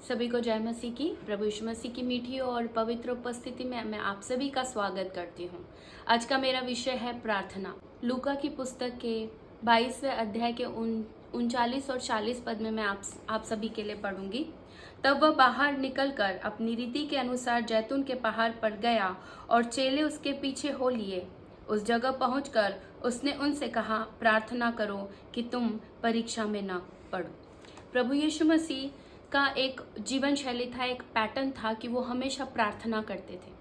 सभी को जय मसीह की। प्रभु यीशु मसीह की मीठी और पवित्र उपस्थिति में मैं आप सभी का स्वागत करती हूँ। आज का मेरा विषय है प्रार्थना। लूका की पुस्तक के 22वें अध्याय के 39 और 40 पद में मैं आप सभी के लिए पढ़ूंगी। तब वह बाहर निकलकर अपनी रीति के अनुसार जैतून के पहाड़ पर गया और चेले उसके पीछे हो लिए। उस जगह पहुंचकर उसने उनसे कहा, प्रार्थना करो कि तुम परीक्षा में न पड़ो। प्रभु यीशु मसीह का एक जीवन शैली था, एक पैटर्न था कि वो हमेशा प्रार्थना करते थे।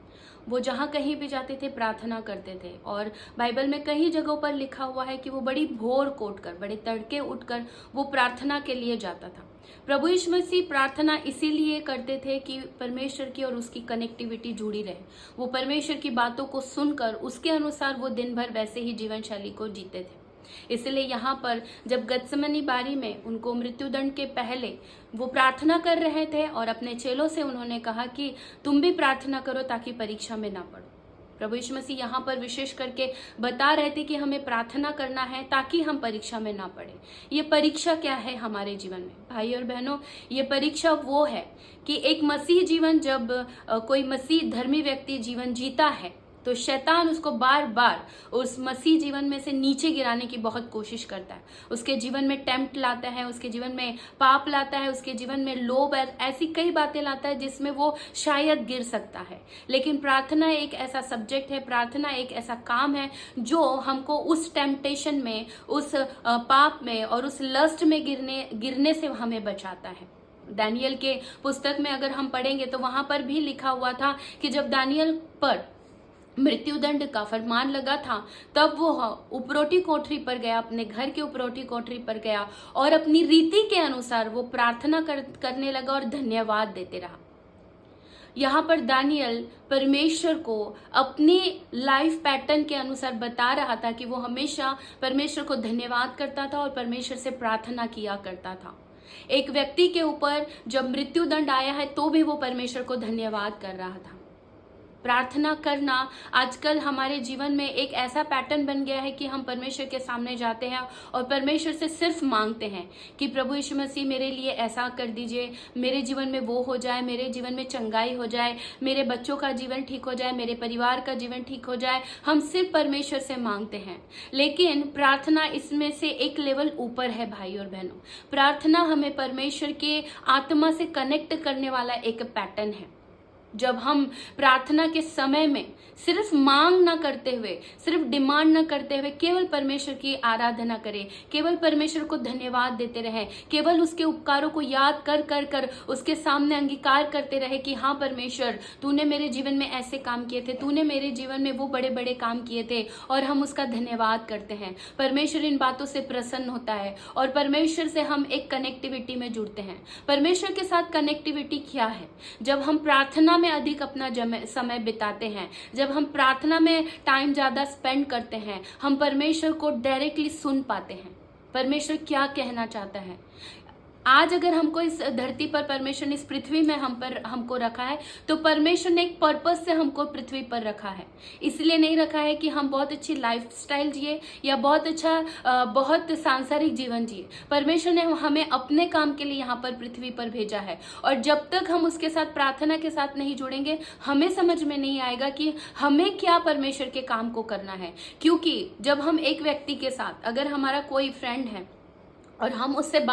वो जहाँ कहीं भी जाते थे प्रार्थना करते थे। और बाइबल में कई जगहों पर लिखा हुआ है कि वो बड़ी भोर को उठकर, बड़े तड़के उठकर वो प्रार्थना के लिए जाता था। प्रभु यीशु मसीह प्रार्थना इसीलिए करते थे कि परमेश्वर की और उसकी कनेक्टिविटी जुड़ी रहे। वो परमेश्वर की बातों को सुनकर उसके अनुसार वो दिन भर वैसे ही जीवन शैली को जीते थे। इसलिए यहाँ पर जब गत्समनी बारी में उनको मृत्युदंड के पहले वो प्रार्थना कर रहे थे और अपने चेलों से उन्होंने कहा कि तुम भी प्रार्थना करो ताकि परीक्षा में ना पड़ो। प्रभु यीशु मसीह यहाँ पर विशेष करके बता रहे थे कि हमें प्रार्थना करना है ताकि हम परीक्षा में ना पड़े। ये परीक्षा क्या है हमारे जीवन में भाई और बहनों? ये परीक्षा वो है कि एक मसीह जीवन, जब कोई मसीह धर्मी व्यक्ति जीवन जीता है तो शैतान उसको बार बार उस मसीह जीवन में से नीचे गिराने की बहुत कोशिश करता है। उसके जीवन में टेम्प्ट लाता है, उसके जीवन में पाप लाता है, उसके जीवन में लोभ, ऐसी कई बातें लाता है जिसमें वो शायद गिर सकता है। लेकिन प्रार्थना एक ऐसा सब्जेक्ट है, प्रार्थना एक ऐसा काम है जो हमको उस टेम्पटेशन में, उस पाप में और उस लस्ट में गिरने से हमें बचाता है। दानियल के पुस्तक में अगर हम पढ़ेंगे तो वहां पर भी लिखा हुआ था कि जब दानियल पर मृत्युदंड का फरमान लगा था तब वो उपरोटी कोठरी पर गया, अपने घर के उपरोटी कोठरी पर गया और अपनी रीति के अनुसार वो प्रार्थना करने लगा और धन्यवाद देते रहा। यहाँ पर दानियल परमेश्वर को अपनी लाइफ पैटर्न के अनुसार बता रहा था कि वो हमेशा परमेश्वर को धन्यवाद करता था और परमेश्वर से प्रार्थना किया करता था। एक व्यक्ति के ऊपर जब मृत्युदंड आया है तो भी वो परमेश्वर को धन्यवाद कर रहा था। प्रार्थना करना आजकल हमारे जीवन में एक ऐसा पैटर्न बन गया है कि हम परमेश्वर के सामने जाते हैं और परमेश्वर से सिर्फ मांगते हैं कि प्रभु यीशु मसीह मेरे लिए ऐसा कर दीजिए, मेरे जीवन में वो हो जाए, मेरे जीवन में चंगाई हो जाए, मेरे बच्चों का जीवन ठीक हो जाए, मेरे परिवार का जीवन ठीक हो जाए। हम सिर्फ परमेश्वर से मांगते हैं। लेकिन प्रार्थना इसमें से एक लेवल ऊपर है भाई और बहनों। प्रार्थना हमें परमेश्वर के आत्मा से कनेक्ट करने वाला एक पैटर्न है। जब हम प्रार्थना के समय में सिर्फ मांग ना करते हुए, सिर्फ डिमांड ना करते हुए केवल परमेश्वर की आराधना करें, केवल परमेश्वर को धन्यवाद देते रहें, केवल उसके उपकारों को याद कर कर कर उसके सामने अंगीकार करते रहे कि हाँ परमेश्वर, तूने मेरे जीवन में ऐसे काम किए थे, तूने मेरे जीवन में वो बड़े बड़े काम किए थे, और हम उसका धन्यवाद करते हैं। परमेश्वर इन बातों से प्रसन्न होता है और परमेश्वर से हम एक कनेक्टिविटी में जुड़ते हैं। परमेश्वर के साथ कनेक्टिविटी क्या है? जब हम प्रार्थना में अधिक अपना समय बिताते हैं, जब हम प्रार्थना में टाइम ज्यादा स्पेंड करते हैं, हम परमेश्वर को डायरेक्टली सुन पाते हैं। परमेश्वर क्या कहना चाहता है? आज अगर हमको इस धरती पर परमेश्वर ने इस पृथ्वी में हमको रखा है तो परमेश्वर ने एक पर्पस से हमको पृथ्वी पर रखा है। इसलिए नहीं रखा है कि हम बहुत अच्छी लाइफस्टाइल जिए या बहुत सांसारिक जीवन जिए। परमेश्वर ने हमें अपने काम के लिए यहाँ पर पृथ्वी पर भेजा है, और जब तक हम उसके साथ प्रार्थना के साथ नहीं जुड़ेंगे हमें समझ में नहीं आएगा कि हमें क्या परमेश्वर के काम को करना है। क्योंकि जब हम एक व्यक्ति के साथ, अगर हमारा कोई फ्रेंड है और हम उससे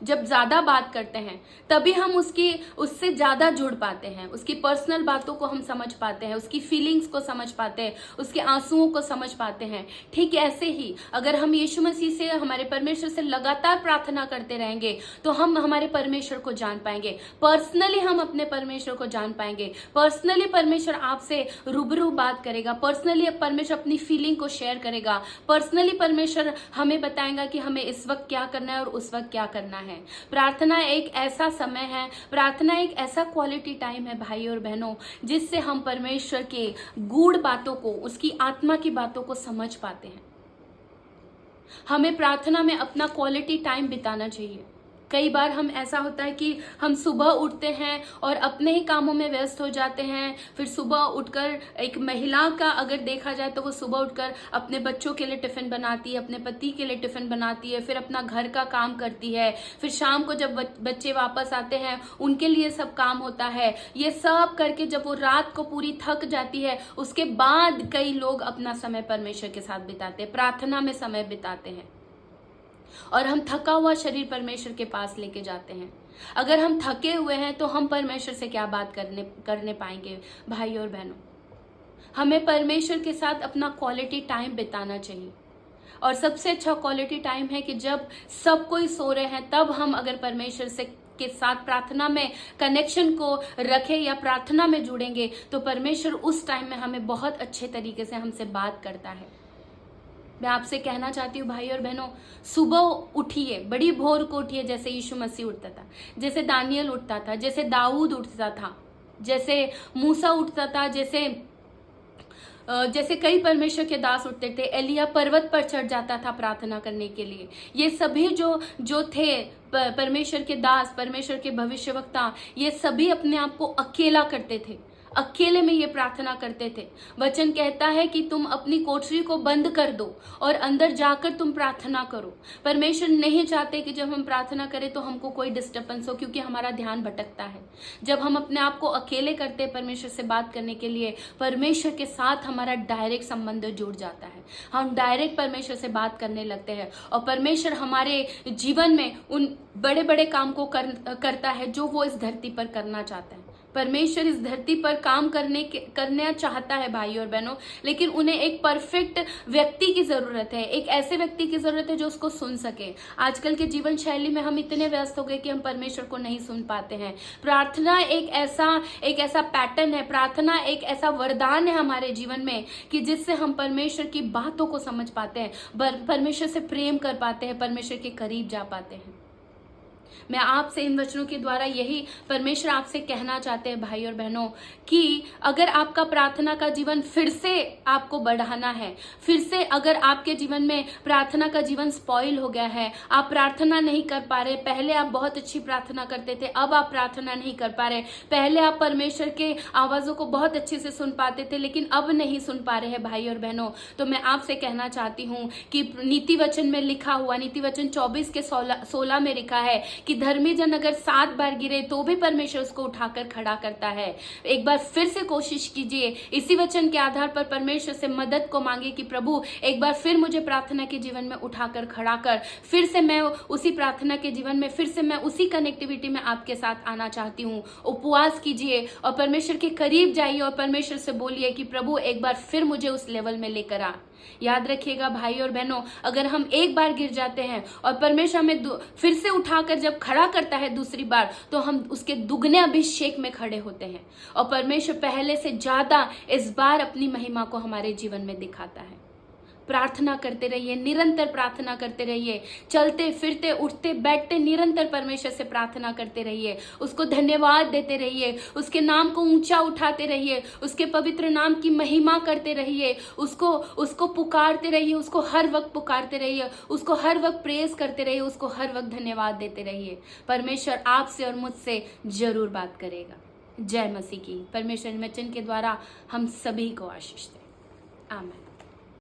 जब ज्यादा बात करते हैं तभी हम उससे ज्यादा जुड़ पाते हैं, उसकी पर्सनल बातों को हम समझ पाते हैं, उसकी फीलिंग्स को समझ पाते हैं, उसके आंसुओं को समझ पाते हैं। ठीक ऐसे ही अगर हम यीशु मसीह से, हमारे परमेश्वर से लगातार प्रार्थना करते रहेंगे तो हम हमारे परमेश्वर को जान पाएंगे। पर्सनली हम अपने परमेश्वर को जान पाएंगे। पर्सनली परमेश्वर आपसे रूबरू बात करेगा। पर्सनली परमेश्वर अपनी फीलिंग को शेयर करेगा। पर्सनली परमेश्वर हमें बताएगा कि हमें इस वक्त क्या करना है और उस वक्त क्या करना है। प्रार्थना एक ऐसा समय है, प्रार्थना एक ऐसा क्वालिटी टाइम है भाई और बहनों, जिससे हम परमेश्वर के गूढ़ बातों को, उसकी आत्मा की बातों को समझ पाते हैं। हमें प्रार्थना में अपना क्वालिटी टाइम बिताना चाहिए। कई बार हम ऐसा होता है कि हम सुबह उठते हैं और अपने ही कामों में व्यस्त हो जाते हैं। फिर सुबह उठकर एक महिला का अगर देखा जाए तो वो सुबह उठकर अपने बच्चों के लिए टिफ़िन बनाती है, अपने पति के लिए टिफ़िन बनाती है, फिर अपना घर का काम करती है, फिर शाम को जब बच्चे वापस आते हैं उनके लिए सब काम होता है। ये सब करके जब वो रात को पूरी थक जाती है, उसके बाद कई लोग अपना समय परमेश्वर के साथ बिताते हैं, प्रार्थना में समय बिताते हैं और हम थका हुआ शरीर परमेश्वर के पास लेके जाते हैं। अगर हम थके हुए हैं तो हम परमेश्वर से क्या बात करने पाएंगे भाई और बहनों। हमें परमेश्वर के साथ अपना क्वालिटी टाइम बिताना चाहिए और सबसे अच्छा क्वालिटी टाइम है कि जब सब कोई सो रहे हैं तब हम अगर परमेश्वर से के साथ प्रार्थना में कनेक्शन को रखें या प्रार्थना में जुड़ेंगे तो परमेश्वर उस टाइम में हमें बहुत अच्छे तरीके से हमसे बात करता है। मैं आपसे कहना चाहती हूँ भाई और बहनों, सुबह उठिए, बड़ी भोर को उठिए, जैसे यीशु मसीह उठता था, जैसे दानियल उठता था, जैसे दाऊद उठता था, जैसे मूसा उठता था, जैसे कई परमेश्वर के दास उठते थे। एलिया पर्वत पर चढ़ जाता था प्रार्थना करने के लिए। ये सभी जो थे परमेश्वर के दास, परमेश्वर के भविष्यवक्ता, ये सभी अपने आप को अकेला करते थे, अकेले में ये प्रार्थना करते थे। वचन कहता है कि तुम अपनी कोठरी को बंद कर दो और अंदर जाकर तुम प्रार्थना करो। परमेश्वर नहीं चाहते कि जब हम प्रार्थना करें तो हमको कोई डिस्टर्बेंस हो, क्योंकि हमारा ध्यान भटकता है। जब हम अपने आप को अकेले करते हैं परमेश्वर से बात करने के लिए, परमेश्वर के साथ हमारा डायरेक्ट संबंध जुड़ जाता है। हम डायरेक्ट परमेश्वर से बात करने लगते हैं और परमेश्वर हमारे जीवन में उन बड़े बड़े काम को करता है जो वो इस धरती पर करना चाहता है। परमेश्वर इस धरती पर काम करना चाहता है भाई और बहनों, लेकिन उन्हें एक परफेक्ट व्यक्ति की जरूरत है, एक ऐसे व्यक्ति की जरूरत है जो उसको सुन सके। आजकल के जीवन शैली में हम इतने व्यस्त हो गए कि हम परमेश्वर को नहीं सुन पाते हैं। प्रार्थना एक ऐसा पैटर्न है, प्रार्थना एक ऐसा वरदान है हमारे जीवन में कि जिससे हम परमेश्वर की बातों को समझ पाते हैं, परमेश्वर से प्रेम कर पाते हैं, परमेश्वर के करीब जा पाते हैं। मैं आपसे इन वचनों के द्वारा यही परमेश्वर आपसे कहना चाहते हैं भाई और बहनों कि अगर आपका प्रार्थना का जीवन फिर से आपको बढ़ाना है, फिर से अगर आपके जीवन में प्रार्थना का जीवन स्पॉइल हो गया है, आप प्रार्थना नहीं कर पा रहे, पहले आप बहुत अच्छी प्रार्थना करते थे, अब आप प्रार्थना नहीं कर पा रहे, पहले आप परमेश्वर के आवाज़ों को बहुत अच्छे से सुन पाते थे लेकिन अब नहीं सुन पा रहे हैं भाई और बहनों, तो मैं आपसे कहना चाहती हूँ कि नीति वचन में लिखा हुआ, नीति वचन 24 के 16 में लिखा है कि धर्मी जन अगर 7 बार गिरे तो भी परमेश्वर उसको उठाकर खड़ा करता है। एक बार फिर से कोशिश कीजिए, इसी वचन के आधार पर परमेश्वर से मदद को मांगे कि प्रभु एक बार फिर मुझे प्रार्थना के जीवन में उठाकर खड़ा कर, फिर से मैं उसी प्रार्थना के जीवन में, फिर से मैं उसी कनेक्टिविटी में आपके साथ आना चाहती हूँ। उपवास कीजिए और परमेश्वर के करीब जाइए और परमेश्वर से बोलिए कि प्रभु एक बार फिर मुझे उस लेवल में लेकर आ। याद रखिएगा भाई और बहनों, अगर हम एक बार गिर जाते हैं और परमेश्वर हमें फिर से उठाकर जब खड़ा करता है दूसरी बार, तो हम उसके दुगने अभिषेक में खड़े होते हैं और परमेश्वर पहले से ज्यादा इस बार अपनी महिमा को हमारे जीवन में दिखाता है। प्रार्थना करते रहिए, निरंतर प्रार्थना करते रहिए, चलते फिरते उठते बैठते निरंतर परमेश्वर से प्रार्थना करते रहिए, उसको धन्यवाद देते रहिए, उसके नाम को ऊंचा उठाते रहिए, उसके पवित्र नाम की महिमा करते रहिए, उसको पुकारते रहिए, उसको हर वक्त पुकारते रहिए, उसको हर वक्त प्रेज करते रहिए, उसको हर वक्त धन्यवाद देते रहिए। परमेश्वर आपसे और मुझसे जरूर बात करेगा। जय मसीह की। परमेश्वर वचन के द्वारा हम सभी को आशीष दे। आमीन।